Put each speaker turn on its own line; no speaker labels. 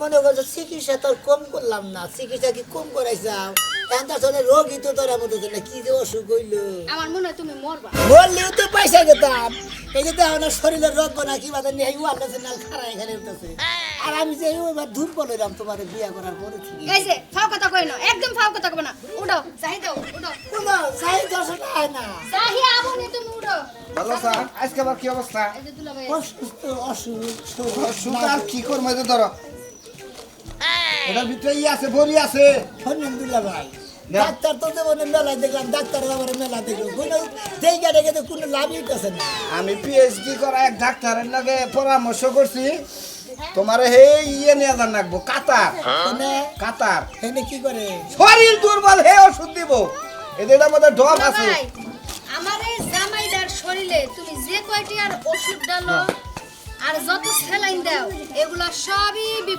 মনে করছো চিকিৎসা তোর কম করলাম না, চিকিৎসা কি কম করাইছাও? এখন তো আসলে রোগী তো তোরা মতো না, কি যে অসুখ হইলো।
আমার মনে হয় তুমি মরবা।
বললেও তো পয়সা গেতাম। এই যে দেখো না শরীরের রোগ না কি বাধা নেই, আল্লাহ নাল খারা এখানে উঠতেছে। আর আমি যে এবার ধূপ বললাম তোমার বিয়া করার পরে থেকে।
এই যে ফাও কথা কই না, একদম ফাও কথা কই না। উঠো, চাই দাও, উঠো।
কোনো চাই দশটা হয় না।
চাহি আমনি তুমি উঠো।
ভালো স্যার, আজকে আবার কি অবস্থা?
এই যে দুলাভাই।
অসুস্থ অসুখ
সুগার কি করবো এই যে ধরো এটার ভিতরে আছে বড়ি আছে।
ফোনেন্দুল্লাহ ভাই
না।
ডাক্তার তো যেমন মেলা দেখলাম, ডাক্তারের আবার মেলা দেখলাম, কোনো জায়গা দেখে তো কোনো লাভই হইতেছে না।
আমি পিএইচডি করা এক ডাক্তারের লগে পরামর্শ করছি, তোমার হে ইয়ে নিয়ে যান রাখবো কাতার।
মানে
কাতার
এনে কি করে?
শরীর দুর্বল হে ওষুধ দিব, এদের মধ্যে ডব আছে।
দুলাভাই, আমার এই জামাইদার শরীরে তুমি যে কয়টি আর ওষুধ ডালো আর যত স্যালাইন দাও এগুলা সবই